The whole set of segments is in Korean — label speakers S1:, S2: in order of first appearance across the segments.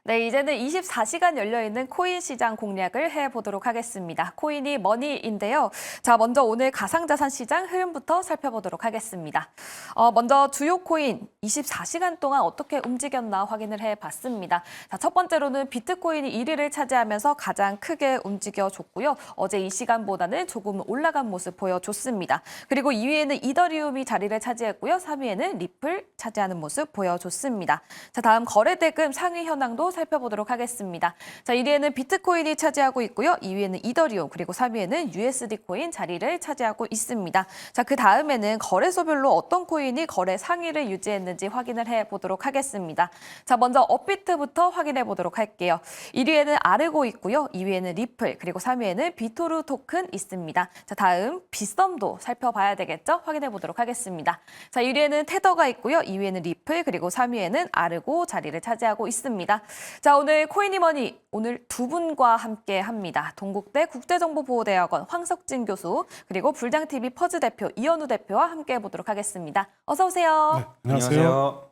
S1: 네, 이제는 24시간 열려있는 코인 시장 공략을 해보도록 하겠습니다. 코인이 머니인데요. 자, 먼저 오늘 가상자산 시장 흐름부터 살펴보도록 하겠습니다. 먼저 주요 코인 24시간 동안 어떻게 움직였나 확인을 해봤습니다. 자, 첫 번째로는 비트코인이 1위를 차지하면서 가장 크게 움직여줬고요. 어제 이 시간보다는 조금 올라간 모습 보여줬습니다. 그리고 2위에는 이더리움이 자리를 차지했고요. 3위에는 리플 차지하는 모습 보여줬습니다. 자, 다음 거래대금 상위 현황도 살펴보도록 하겠습니다. 자, 1위에는 비트코인이 차지하고 있고요. 2위에는 이더리움, 그리고 3위에는 USD 코인 자리를 차지하고 있습니다. 자, 그 다음에는 거래소별로 어떤 코인이 거래 상위를 유지했는지 확인을 해보도록 하겠습니다. 자, 먼저 업비트부터 확인해 보도록 할게요. 1위에는 아르고 있고요. 2위에는 리플, 그리고 3위에는 비토르 토큰 있습니다. 자, 다음 빗썸도 살펴봐야 되겠죠? 확인해 보도록 하겠습니다. 자, 1위에는 테더가 있고요. 2위에는 리플, 그리고 3위에는 아르고 자리를 차지하고 있습니다. 자, 오늘 코인이머니 오늘 두 분과 함께 합니다. 동국대 국제정보보호대학원 황석진 교수, 그리고 불장TV 퍼즈 대표 이현우 대표와 함께 해보도록 하겠습니다. 어서 오세요.
S2: 네, 안녕하세요.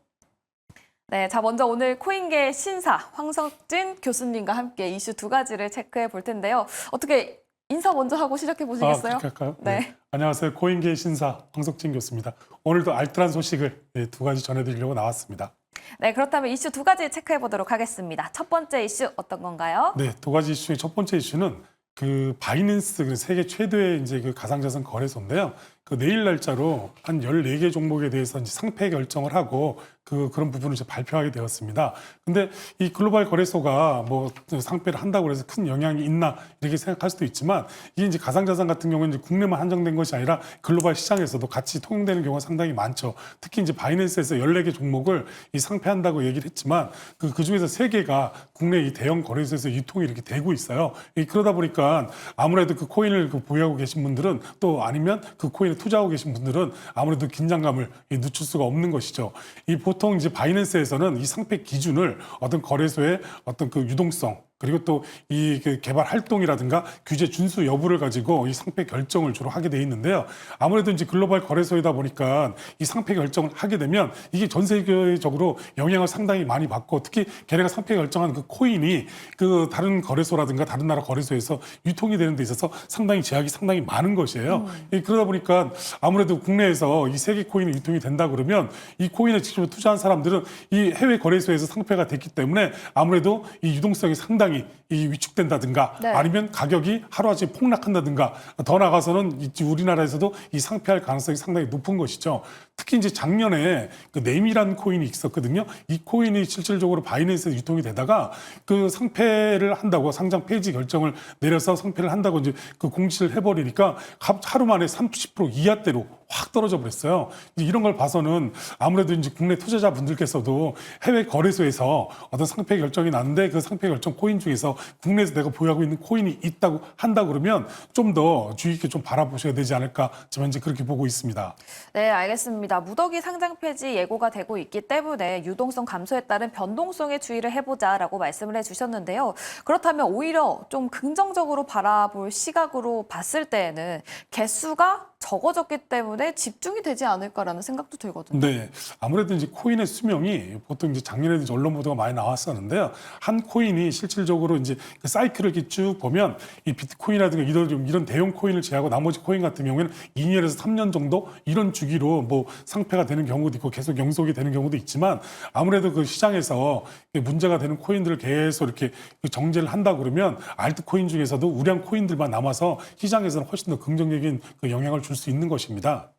S1: 네, 자, 먼저 오늘 코인계 신사 황석진 교수님과 함께 이슈 두 가지를 체크해 볼 텐데요. 어떻게 인사 먼저 하고 시작해 보시겠어요?
S2: 그렇게 할까요?
S1: 네.
S2: 안녕하세요. 코인계 신사 황석진 교수입니다. 오늘도 알뜰한 소식을 두 가지 전해드리려고 나왔습니다.
S1: 네, 그렇다면 이슈 두 가지 체크해 보도록 하겠습니다. 첫 번째 이슈 어떤 건가요?
S2: 네, 두 가지 이슈의 첫 번째 이슈는 그 바이낸스 세계 최대의 이제 그 가상자산 거래소인데요. 그 내일 날짜로 한 14개 종목에 대해서 이제 상패 결정을 하고 그런 부분을 이제 발표하게 되었습니다. 근데 이 글로벌 거래소가 뭐 상패를 한다고 해서 큰 영향이 있나 이렇게 생각할 수도 있지만 이게 이제 가상자산 같은 경우는 이제 국내만 한정된 것이 아니라 글로벌 시장에서도 같이 통용되는 경우가 상당히 많죠. 특히 이제 바이낸스에서 14개 종목을 이 상패한다고 얘기를 했지만 그 중에서 3개가 국내 이 대형 거래소에서 유통이 이렇게 되고 있어요. 그러다 보니까 아무래도 그 코인을 보유하고 계신 분들은 또 아니면 그 코인에 투자하고 계신 분들은 아무래도 긴장감을 늦출 수가 없는 것이죠. 이 보통 이제 바이낸스에서는 이 상패 기준을 어떤 거래소의 어떤 그 유동성 그리고 또 이 개발 활동이라든가 규제 준수 여부를 가지고 이 상패 결정을 주로 하게 돼 있는데요. 아무래도 이제 글로벌 거래소이다 보니까 이 상패 결정을 하게 되면 이게 전 세계적으로 영향을 상당히 많이 받고 특히 걔네가 상패 결정한 그 코인이 그 다른 거래소라든가 다른 나라 거래소에서 유통이 되는 데 있어서 상당히 제약이 상당히 많은 것이에요. 그러다 보니까 아무래도 국내에서 이 세계 코인이 유통이 된다 그러면 이 코인에 직접 투자한 사람들은 이 해외 거래소에서 상패가 됐기 때문에 아무래도 이 유동성이 상당히 이 위축된다든가
S1: 네.
S2: 아니면 가격이 하루아침에 폭락한다든가 더 나아가서는 우리나라에서도 이 상폐할 가능성이 상당히 높은 것이죠. 특히 이제 작년에 그 네임이라는 코인이 있었거든요. 이 코인이 실질적으로 바이낸스에 유통이 되다가 그 상폐를 한다고 상장 폐지 결정을 내려서 상폐를 한다고 이제 그 공지를 해버리니까 하루 만에 30% 이하대로 확 떨어져 버렸어요. 이런 걸 봐서는 아무래도 이제 국내 투자자분들께서도 해외 거래소에서 어떤 상패 결정이 났는데 그 상패 결정 코인 중에서 국내에서 내가 보유하고 있는 코인이 있다고 한다 그러면 좀 더 주의 깊게 좀 바라보셔야 되지 않을까 저는 현재 그렇게 보고 있습니다.
S1: 네, 알겠습니다. 무더기 상장 폐지 예고가 되고 있기 때문에 유동성 감소에 따른 변동성에 주의를 해보자라고 말씀을 해주셨는데요. 그렇다면 오히려 좀 긍정적으로 바라볼 시각으로 봤을 때에는 개수가 적어졌기 때문에 집중이 되지 않을까라는 생각도 들거든요.
S2: 네, 아무래도 이제 코인의 수명이 보통 이제 작년에도 이제 언론 보도가 많이 나왔었는데요. 한 코인이 실질적으로 이제 그 사이클을 이렇게 쭉 보면 이 비트코인이라든가 이런 대형 코인을 제외하고 나머지 코인 같은 경우에는 2년에서 3년 정도 이런 주기로 뭐 상패가 되는 경우도 있고 계속 영속이 되는 경우도 있지만 아무래도 그 시장에서 문제가 되는 코인들을 계속 이렇게 정제를 한다 그러면 알트 코인 중에서도 우량 코인들만 남아서 시장에서는 훨씬 더 긍정적인 그 영향을 줄 수 있는 것입니다.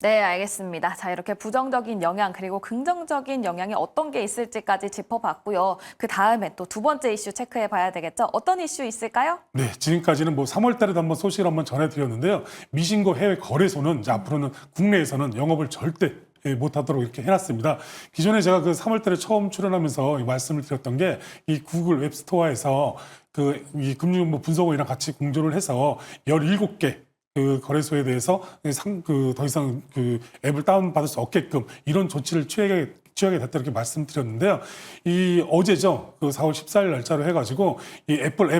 S1: 네, 알겠습니다. 자, 이렇게 부정적인 영향 그리고 긍정적인 영향이 어떤 게 있을지까지 짚어봤고요. 그 다음에 또 두 번째 이슈 체크해 봐야 되겠죠. 어떤 이슈 있을까요?
S2: 네, 지금까지는 뭐 3월 달에도 한번 소식을 한번 전해드렸는데요. 미신고 해외 거래소는 이제 앞으로는 국내에서는 영업을 절대 못하도록 이렇게 해놨습니다. 기존에 제가 그 3월 달에 처음 출연하면서 말씀을 드렸던 게 이 구글 웹스토어에서 이 금융정보 분석원이랑 같이 공조를 해서 17개 그 거래소에 대해서 더 이상 그 앱을 다운받을 수 없게끔 이런 조치를 취하게 됐다 이렇게 말씀드렸는데요. 이 어제죠. 그 4월 14일 날짜로 해가지고 이 애플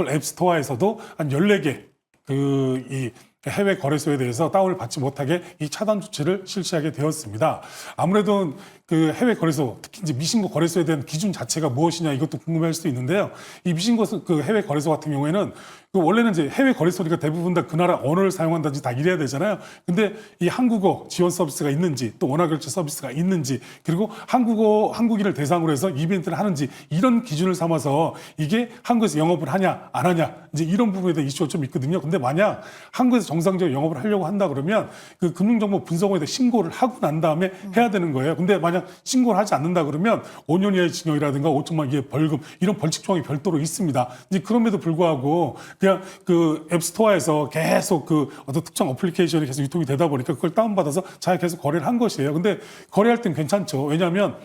S2: 앱 스토어에서도 한 14개 이 해외 거래소에 대해서 다운을 받지 못하게 이 차단 조치를 실시하게 되었습니다. 아무래도 그 해외 거래소, 특히 이제 미신고 거래소에 대한 기준 자체가 무엇이냐 이것도 궁금해할 수도 있는데요. 이 미신고 그 해외 거래소 같은 경우에는 그 원래는 이제 해외 거래소니까 대부분 다 그 나라 언어를 사용한다든지 다 이래야 되잖아요. 근데 이 한국어 지원 서비스가 있는지 또 원화결제 서비스가 있는지 그리고 한국인을 대상으로 해서 이벤트를 하는지 이런 기준을 삼아서 이게 한국에서 영업을 하냐 안 하냐 이제 이런 부분에 대한 이슈가 좀 있거든요. 근데 만약 한국에서 정상적으로 영업을 하려고 한다 그러면 그 금융정보분석원에다 신고를 하고 난 다음에 해야 되는 거예요. 근데 만약 신고를 하지 않는다 그러면 5년 이하의 징역이라든가 5천만 이하의 벌금 이런 벌칙 조항이 별도로 있습니다. 이제 그럼에도 불구하고 그냥 그 앱스토어에서 계속 그 어떤 특정 어플리케이션이 계속 유통이 되다 보니까 그걸 다운받아서 자기가 계속 거래를 한 것이에요. 근데 거래할 땐 괜찮죠. 왜냐하면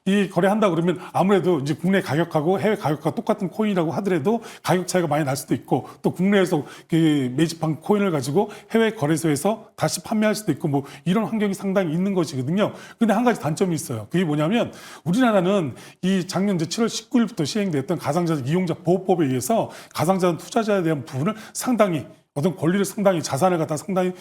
S2: 이 거래한다 그러면 아무래도 이제 국내 가격하고 해외 가격과 똑같은 코인이라고 하더라도 가격 차이가 많이 날 수도 있고 또 국내에서 그 매집한 코인을 가지고 해외 거래소에서 다시 판매할 수도 있고 뭐 이런 환경이 상당히 있는 것이거든요. 근데 한 가지 단점이 있어요. 그게 뭐냐면 우리나라는 이 작년 이제 7월 19일부터 시행됐던 가상자산 이용자 보호법에 의해서 가상자산 투자자에 대한 부분을 상당히 어떤 권리를 상당히 자산을 갖다 상당히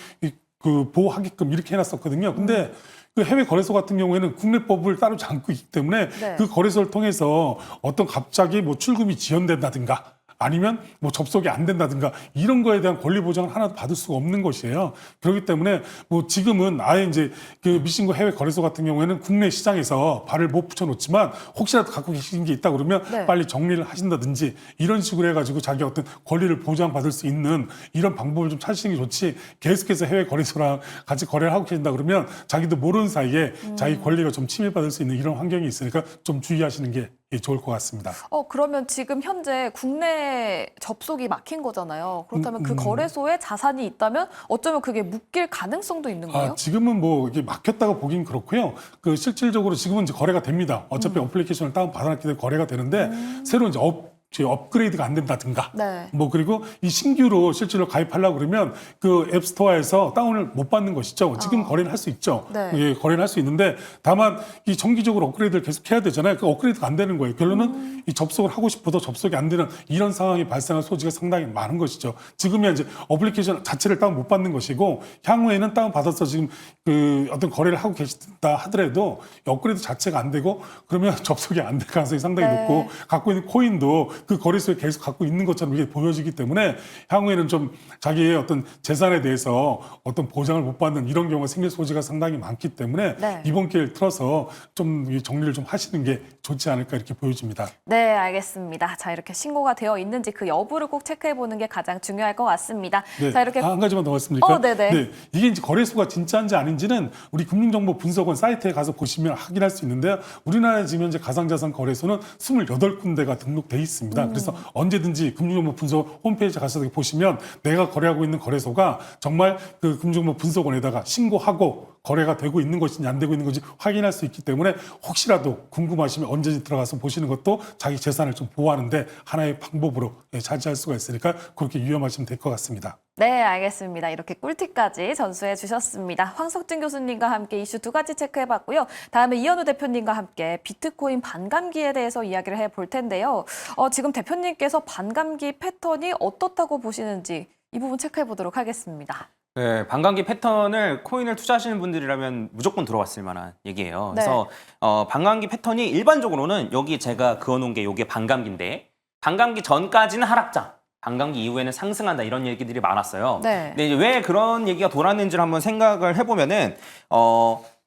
S2: 그 보호하게끔 이렇게 해놨었거든요. 근데 그 해외 거래소 같은 경우에는 국내법을 따르지 않고 있기 때문에
S1: 네.
S2: 그 거래소를 통해서 어떤 갑자기 뭐 출금이 지연된다든가 아니면 뭐 접속이 안 된다든가 이런 거에 대한 권리 보장을 하나도 받을 수가 없는 것이에요. 그렇기 때문에 뭐 지금은 아예 이제 그 미신고 해외 거래소 같은 경우에는 국내 시장에서 발을 못 붙여놓지만 혹시라도 갖고 계신 게 있다 그러면
S1: 네.
S2: 빨리 정리를 하신다든지 이런 식으로 해가지고 자기 어떤 권리를 보장받을 수 있는 이런 방법을 좀 찾으시는 게 좋지 계속해서 해외 거래소랑 같이 거래를 하고 계신다 그러면 자기도 모르는 사이에 자기 권리가 좀 침해받을 수 있는 이런 환경이 있으니까 좀 주의하시는 게 좋을 것 같습니다.
S1: 그러면 지금 현재 국내 접속이 막힌 거잖아요. 그렇다면 그 거래소에 자산이 있다면 어쩌면 그게 묶일 가능성도 있는 거예요?
S2: 지금은 뭐 이게 막혔다고 보긴 그렇고요. 그 실질적으로 지금은 이제 거래가 됩니다. 어차피 어플리케이션을 다운 받아놨기 때문에 거래가 되는데 새로 이제 업그레이드가 안 된다든가.
S1: 네.
S2: 뭐 그리고 이 신규로 실제로 가입하려고 그러면 그 앱스토어에서 다운을 못 받는 것이죠. 지금 거래는 할 수 있죠.
S1: 네.
S2: 예, 거래는 할 수 있는데 다만 이 정기적으로 업그레이드를 계속 해야 되잖아요. 그 업그레이드가 안 되는 거예요. 결론은 이 접속을 하고 싶어도 접속이 안 되는 이런 상황이 발생할 소지가 상당히 많은 것이죠. 지금이야 이제 어플리케이션 자체를 다운 못 받는 것이고 향후에는 다운 받아서 지금 그 어떤 거래를 하고 계시다 하더라도 업그레이드 자체가 안 되고 그러면 접속이 안 될 가능성이 상당히
S1: 네.
S2: 높고 갖고 있는 코인도 그 거래소에 계속 갖고 있는 것처럼 이게 보여지기 때문에 향후에는 좀 자기의 어떤 재산에 대해서 어떤 보장을 못 받는 이런 경우가 생길 소지가 상당히 많기 때문에
S1: 네.
S2: 이번 기회를 틀어서 좀 정리를 좀 하시는 게 좋지 않을까 이렇게 보여집니다.
S1: 네, 알겠습니다. 자, 이렇게 신고가 되어 있는지 그 여부를 꼭 체크해 보는 게 가장 중요할 것 같습니다.
S2: 네.
S1: 자, 이렇게
S2: 한 가지만 더 말씀드릴까요?
S1: 네네.
S2: 네. 이게 이제 거래소가 진짜인지 아닌지는 우리 금융정보분석원 사이트에 가서 보시면 확인할 수 있는데요. 우리나라에 지금 현재 가상자산 거래소는 28군데가 등록돼 있습니다. 그래서 언제든지 금융정보분석 홈페이지 가서 보시면 내가 거래하고 있는 거래소가 정말 그 금융정보분석원에다가 신고하고 거래가 되고 있는 것인지 안 되고 있는 건지 확인할 수 있기 때문에 혹시라도 궁금하시면 언제든지 들어가서 보시는 것도 자기 재산을 좀 보호하는데 하나의 방법으로 차지할 수가 있으니까 그렇게 유념하시면 될 것 같습니다.
S1: 네, 알겠습니다. 이렇게 꿀팁까지 전수해 주셨습니다. 황석준 교수님과 함께 이슈 두 가지 체크해 봤고요. 다음에 이현우 대표님과 함께 비트코인 반감기에 대해서 이야기를 해볼 텐데요. 지금 대표님께서 반감기 패턴이 어떻다고 보시는지 이 부분 체크해 보도록 하겠습니다.
S3: 네, 반감기 패턴을 코인을 투자하시는 분들이라면 무조건 들어봤을 만한 얘기예요.
S1: 네.
S3: 그래서 반감기 패턴이 일반적으로는 여기 제가 그어놓은 게 이게 반감기인데 반감기 전까지는 하락장, 반감기 이후에는 상승한다 이런 얘기들이 많았어요.
S1: 네.
S3: 근데 이제 왜 그런 얘기가 돌았는지를 한번 생각을 해보면은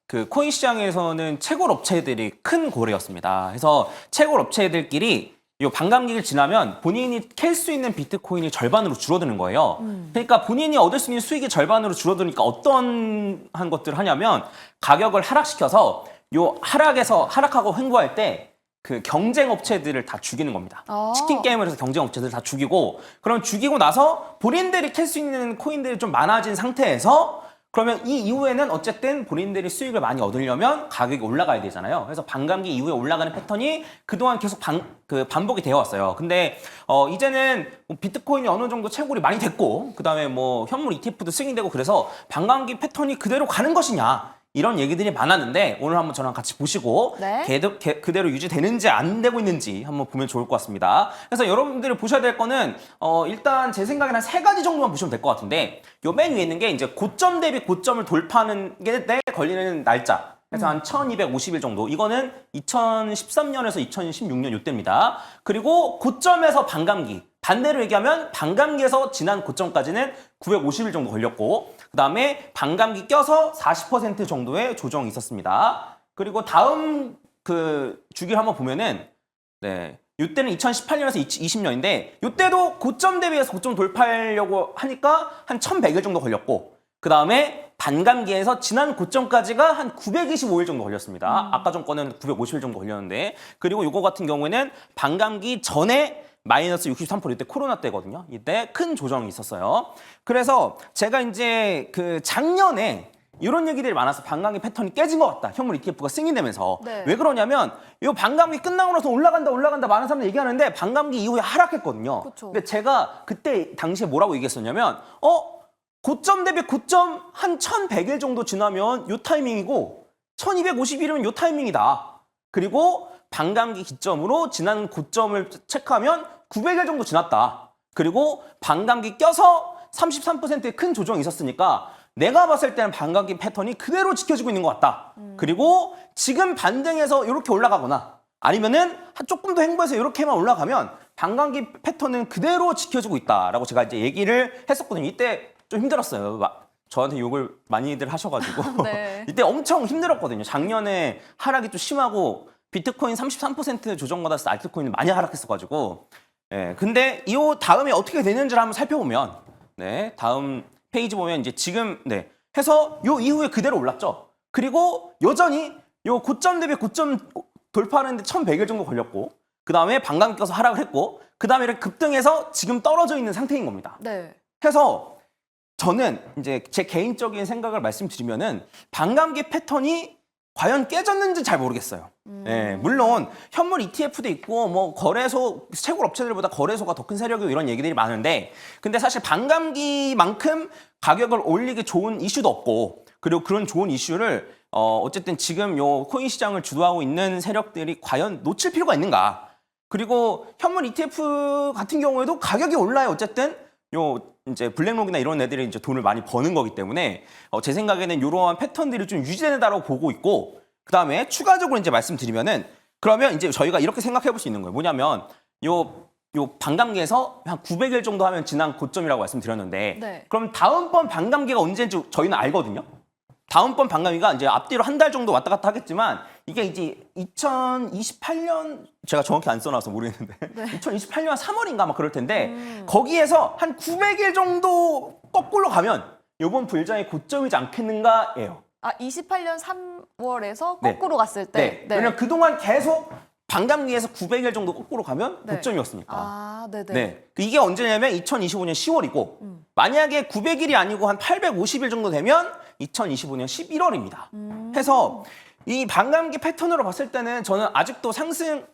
S3: 그 코인 시장에서는 채굴 업체들이 큰 고래였습니다. 그래서 채굴 업체들끼리 이 반감기를 지나면 본인이 캘 수 있는 비트코인이 절반으로 줄어드는 거예요. 그러니까 본인이 얻을 수 있는 수익이 절반으로 줄어드니까 어떤 한 것들을 하냐면 가격을 하락시켜서 요 하락하고 횡보할 때 그 경쟁 업체들을 다 죽이는 겁니다. 치킨 게임을 해서 경쟁 업체들을 다 죽이고 그럼 죽이고 나서 본인들이 캘 수 있는 코인들이 좀 많아진 상태에서 그러면 이 이후에는 어쨌든 본인들이 수익을 많이 얻으려면 가격이 올라가야 되잖아요. 그래서 반감기 이후에 올라가는 패턴이 그동안 계속 반복이 되어 왔어요. 근데 이제는 비트코인이 어느 정도 채굴이 많이 됐고 그다음에 뭐 현물 ETF도 승인되고 그래서 반감기 패턴이 그대로 가는 것이냐 이런 얘기들이 많았는데 오늘 한번 저랑 같이 보시고
S1: 네.
S3: 그대로 유지되는지 안 되고 있는지 한번 보면 좋을 것 같습니다. 그래서 여러분들이 보셔야 될 거는 일단 제 생각에는 한 3가지 정도만 보시면 될 것 같은데 요 맨 위에 있는 게 이제 고점 대비 고점을 돌파하는 게 걸리는 날짜 그래서 한 1250일 정도. 이거는 2013년에서 2016년 이때입니다. 그리고 고점에서 반감기. 반대로 얘기하면 반감기에서 지난 고점까지는 950일 정도 걸렸고 그다음에 반감기 껴서 40% 정도의 조정이 있었습니다. 그리고 다음 그 주기를 한번 보면은 네. 이때는 2018년에서 20년인데 이때도 고점 대비해서 고점 돌파하려고 하니까 한 1100일 정도 걸렸고 그다음에 반감기에서 지난 고점까지가 한 925일 정도 걸렸습니다. 아까 전 거는 950일 정도 걸렸는데 그리고 요거 같은 경우에는 반감기 전에 마이너스 63% 이때 코로나 때거든요. 이때 큰 조정이 있었어요. 그래서 제가 이제 그 작년에 이런 얘기들이 많아서 반감기 패턴이 깨진 것 같다. 현물 ETF가 승인되면서.
S1: 네.
S3: 왜 그러냐면 이 반감기 끝나고 나서 올라간다 많은 사람들이 얘기하는데 반감기 이후에 하락했거든요.
S1: 그쵸.
S3: 근데 제가 그때 당시에 뭐라고 얘기했었냐면 고점 대비 고점 한 1100일 정도 지나면 요 타이밍이고 1250일이면 요 타이밍이다. 그리고 반감기 기점으로 지난 고점을 체크하면 900일 정도 지났다. 그리고 반감기 껴서 33%의 큰 조정이 있었으니까 내가 봤을 때는 반감기 패턴이 그대로 지켜지고 있는 것 같다. 그리고 지금 반등해서 이렇게 올라가거나 아니면은 조금 더 행보해서 이렇게만 올라가면 반감기 패턴은 그대로 지켜지고 있다라고 제가 이제 얘기를 했었거든요. 이때 좀 힘들었어요. 저한테 욕을 많이들 하셔가지고
S1: 네.
S3: 이때 엄청 힘들었거든요. 작년에 하락이 좀 심하고 비트코인 33% 조정받았을 때 알트코인이 많이 하락했어가지고 근데 이 다음에 어떻게 되는지를 한번 살펴보면 다음 페이지 보면 이제 지금 해서 요 이후에 그대로 올랐죠. 그리고 여전히 요 고점 대비 고점 돌파하는데 1100일 정도 걸렸고 그 다음에 반감기 껴서 하락을 했고 그 다음에 이렇게 급등해서 지금 떨어져 있는 상태인 겁니다.
S1: 네.
S3: 해서 저는 이제 제 개인적인 생각을 말씀드리면은 반감기 패턴이 과연 깨졌는지 잘 모르겠어요. 물론 현물 ETF도 있고 뭐 거래소 채굴 업체들보다 거래소가 더 큰 세력이고 이런 얘기들이 많은데 근데 사실 반감기만큼 가격을 올리기 좋은 이슈도 없고 그리고 그런 좋은 이슈를 어쨌든 지금 요 코인 시장을 주도하고 있는 세력들이 과연 놓칠 필요가 있는가? 그리고 현물 ETF 같은 경우에도 가격이 올라요. 어쨌든 요 이제 블랙록이나 이런 애들이 이제 돈을 많이 버는 거기 때문에 제 생각에는 이러한 패턴들이 좀 유지된다라고 보고 있고 그 다음에 추가적으로 이제 말씀드리면은 그러면 이제 저희가 이렇게 생각해 볼 수 있는 거예요. 뭐냐면 요 반감기에서 한 900일 정도 하면 지난 고점이라고 말씀드렸는데
S1: 네.
S3: 그럼 다음번 반감기가 언제인지 저희는 알거든요. 다음번 반감기가 이제 앞뒤로 한 달 정도 왔다 갔다 하겠지만 이게 이제 2028년 제가 정확히 안 써놔서 모르겠는데 2028년 3월인가 막 그럴 텐데 거기에서 한 900일 정도 거꾸로 가면 이번 불장의 고점이지 않겠는가예요.
S1: 28년 3월에서 거꾸로 갔을 때.
S3: 왜냐면 그동안 계속 반감기에서 900일 정도 거꾸로 가면
S1: 네.
S3: 고점이었으니까.
S1: 네네.
S3: 이게 언제냐면 2025년 10월이고 만약에 900일이 아니고 한 850일 정도 되면 2025년 11월입니다. 해서 이 반감기 패턴으로 봤을 때는 저는 아직도 상승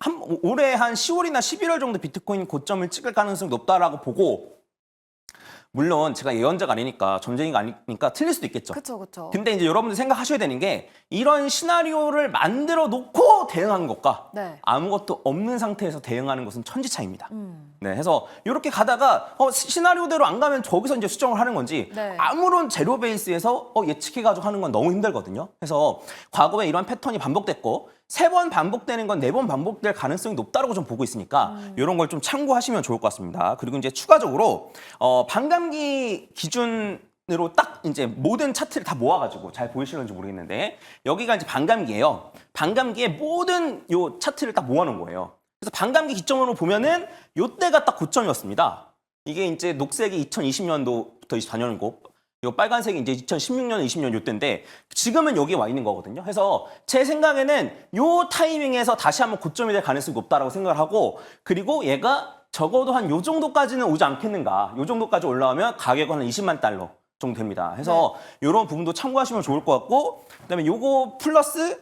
S3: 올해 한 10월이나 11월 정도 비트코인 고점을 찍을 가능성이 높다라고 보고 물론 제가 예언자가 아니니까 점쟁이가 아니니까 틀릴 수도 있겠죠.
S1: 그렇죠.
S3: 근데 이제 여러분들 생각하셔야 되는 게 이런 시나리오를 만들어 놓고 대응하는 것과 아무것도 없는 상태에서 대응하는 것은 천지차이입니다. 그래서 이렇게 가다가 시나리오대로 안 가면 저기서 이제 수정을 하는 건지 아무런 제로 베이스에서 예측해가지고 하는 건 너무 힘들거든요. 그래서 과거에 이런 패턴이 반복됐고 3번 반복되는 건 4번 반복될 가능성이 높다고 좀 보고 있으니까 이런 걸 좀 참고하시면 좋을 것 같습니다. 그리고 이제 추가적으로 반감기 기준으로 딱 이제 모든 차트를 다 모아가지고 잘 보이시는지 모르겠는데 여기가 이제 반감기예요. 반감기에 모든 요 차트를 딱 모아놓은 거예요. 그래서 반감기 기점으로 보면은 요때가 딱 고점이었습니다. 이게 이제 녹색이 2020년도부터 24년이고 요 빨간색이 이제 2016년, 20년 요때인데 지금은 여기에 와 있는 거거든요. 그래서 제 생각에는 요 타이밍에서 다시 한번 고점이 될 가능성이 높다라고 생각을 하고 그리고 얘가 적어도 한 요 정도까지는 오지 않겠는가. 요 정도까지 올라오면 가격은 한 20만 달러 정도 됩니다. 그래서 이런 부분도 참고하시면 좋을 것 같고 그다음에 요거 플러스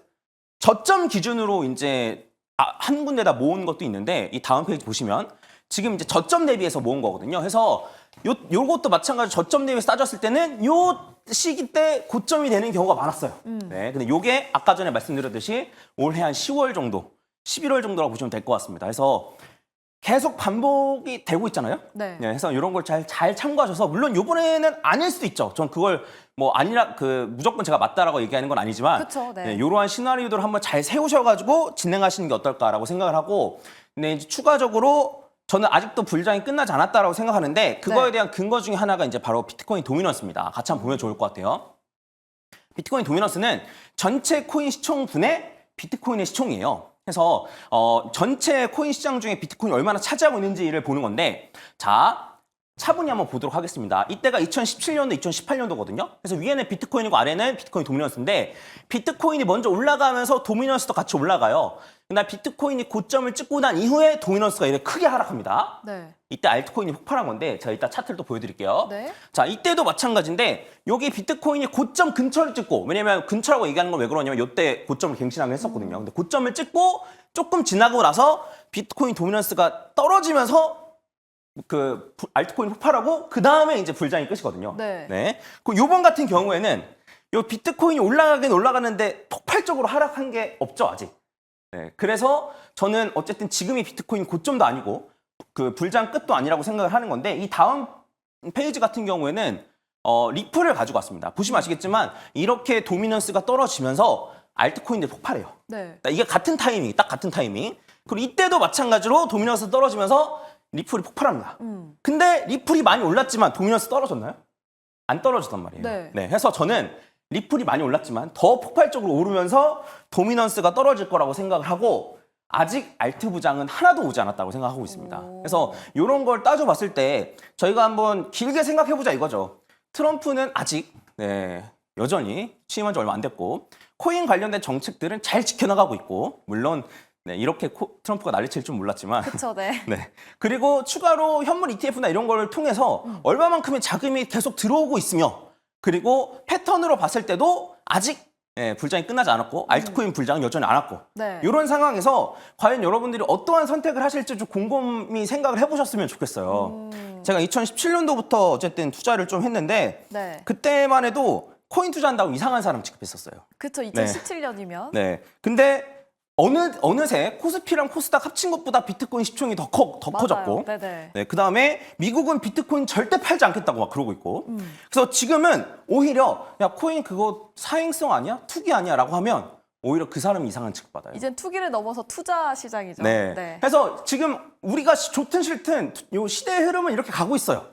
S3: 저점 기준으로 이제 한 군데다 모은 것도 있는데 이 다음 페이지 보시면 지금 이제 저점 대비해서 모은 거거든요. 그래서 요것도 마찬가지로 저점 대비해서 따졌을 때는 요 시기 때 고점이 되는 경우가 많았어요. 근데 요게 아까 전에 말씀드렸듯이 올해 한 10월 정도, 11월 정도라고 보시면 될 것 같습니다. 그래서 계속 반복이 되고 있잖아요.
S1: 네.
S3: 그래서 이런 걸 잘 참고하셔서 물론 이번에는 아닐 수도 있죠. 전 그걸 뭐 아니라 무조건 제가 맞다라고 얘기하는 건 아니지만
S1: 그쵸, 네.
S3: 이러한 시나리오들을 한번 잘 세우셔가지고 진행하시는 게 어떨까라고 생각을 하고 근데 이제 추가적으로 저는 아직도 불장이 끝나지 않았다라고 생각하는데 그거에
S1: 네.
S3: 대한 근거 중에 하나가 이제 바로 비트코인 도미넌스입니다. 같이 한번 보면 좋을 것 같아요. 비트코인 도미넌스는 전체 코인 시총분의 비트코인의 시총이에요. 그래서 전체 코인 시장 중에 비트코인이 얼마나 차지하고 있는지를 보는 건데 자 차분히 한번 보도록 하겠습니다. 이때가 2017년도, 2018년도거든요. 그래서 위에는 비트코인이고 아래는 비트코인 도미넌스인데 비트코인이 먼저 올라가면서 도미넌스도 같이 올라가요. 근데 비트코인이 고점을 찍고 난 이후에 도미넌스가 이렇게 크게 하락합니다.
S1: 네.
S3: 이때 알트코인이 폭발한 건데 제가 이따 차트를 또 보여드릴게요.
S1: 네.
S3: 자, 이때도 마찬가지인데 여기 비트코인이 고점 근처를 찍고 왜냐면 근처라고 얘기하는 건 왜 그러냐면 이때 고점을 갱신하긴 했었거든요. 근데 고점을 찍고 조금 지나고 나서 비트코인 도미넌스가 떨어지면서 알트코인이 폭발하고 그 다음에 이제 불장이 끝이거든요.
S1: 네.
S3: 그 요번 같은 경우에는 요 비트코인이 올라가긴 올라가는데 폭발적으로 하락한 게 없죠 아직. 네, 그래서 저는 어쨌든 지금이 비트코인 고점도 아니고 그 불장 끝도 아니라고 생각을 하는 건데 이 다음 페이지 같은 경우에는 리플을 가지고 왔습니다. 보시면 아시겠지만 이렇게 도미넌스가 떨어지면서 알트코인들 폭발해요.
S1: 네.
S3: 이게 같은 타이밍, 딱 같은 타이밍. 그리고 이때도 마찬가지로 도미넌스 떨어지면서 리플이 폭발합니다. 근데 리플이 많이 올랐지만 도미넌스 떨어졌나요? 안 떨어졌단 말이에요.
S1: 네.
S3: 그래서 저는 리플이 많이 올랐지만 더 폭발적으로 오르면서 도미넌스가 떨어질 거라고 생각을 하고 아직 알트 부장은 하나도 오지 않았다고 생각하고 있습니다. 그래서 이런 걸 따져봤을 때 저희가 한번 길게 생각해보자 이거죠. 트럼프는 아직 여전히 취임한 지 얼마 안 됐고 코인 관련된 정책들은 잘 지켜나가고 있고 물론 이렇게 트럼프가 난리칠 줄 몰랐지만
S1: 그쵸, 네.
S3: 그리고 추가로 현물 ETF나 이런 걸 통해서 얼마만큼의 자금이 계속 들어오고 있으며 그리고 패턴으로 봤을 때도 아직 불장이 끝나지 않았고 알트코인 불장은 여전히 안 왔고
S1: 네.
S3: 이런 상황에서 과연 여러분들이 어떠한 선택을 하실지 좀 곰곰이 생각을 해보셨으면 좋겠어요. 제가 2017년도부터 어쨌든 투자를 좀 했는데
S1: 네.
S3: 그때만 해도 코인 투자한다고 이상한 사람 취급했었어요.
S1: 그쵸, 2017년이면.
S3: 근데 어느새 코스피랑 코스닥 합친 것보다 비트코인 시총이 더 커졌고
S1: 네네.
S3: 그 다음에 미국은 비트코인 절대 팔지 않겠다고 막 그러고 있고 그래서 지금은 오히려 야 코인 그거 사행성 아니야? 투기 아니야? 라고 하면 오히려 그 사람이 이상한 취급받아요.
S1: 이젠 투기를 넘어서 투자 시장이죠.
S3: 그래서 지금 우리가 좋든 싫든 요 시대의 흐름은 이렇게 가고 있어요.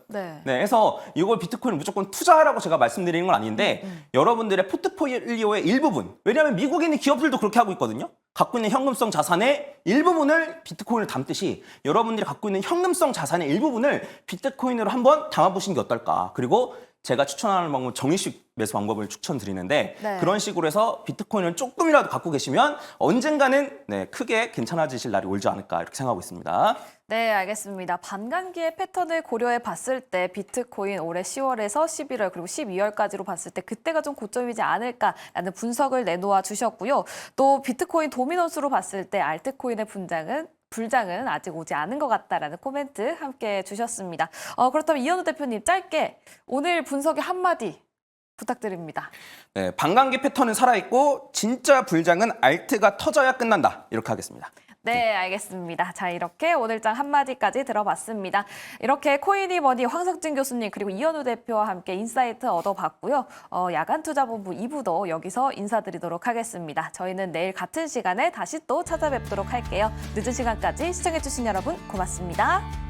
S3: 그래서 이걸 비트코인을 무조건 투자하라고 제가 말씀드리는 건 아닌데 여러분들의 포트폴리오의 일부분 왜냐하면 미국에 있는 기업들도 그렇게 하고 있거든요. 갖고 있는 현금성 자산의 일부분을 비트코인을 담듯이 여러분들이 갖고 있는 현금성 자산의 일부분을 비트코인으로 한번 담아보시는 게 어떨까. 그리고 제가 추천하는 방법은 정의식 매수 방법을 추천드리는데 그런 식으로 해서 비트코인을 조금이라도 갖고 계시면 언젠가는 크게 괜찮아지실 날이 올지 않을까 이렇게 생각하고 있습니다.
S1: 네, 알겠습니다. 반감기의 패턴을 고려해 봤을 때 비트코인 올해 10월에서 11월 그리고 12월까지로 봤을 때 그때가 좀 고점이지 않을까라는 분석을 내놓아 주셨고요. 또 비트코인 도미넌스로 봤을 때 알트코인의 불장은 아직 오지 않은 것 같다라는 코멘트 함께 주셨습니다. 그렇다면 이현우 대표님 짧게 오늘 분석의 한마디 부탁드립니다.
S3: 반감기 패턴은 살아있고 진짜 불장은 알트가 터져야 끝난다. 이렇게 하겠습니다.
S1: 네, 알겠습니다. 자, 이렇게 오늘장 한마디까지 들어봤습니다. 이렇게 코인이머니 황석진 교수님 그리고 이현우 대표와 함께 인사이트 얻어봤고요. 야간투자본부 2부도 여기서 인사드리도록 하겠습니다. 저희는 내일 같은 시간에 다시 또 찾아뵙도록 할게요. 늦은 시간까지 시청해주신 여러분 고맙습니다.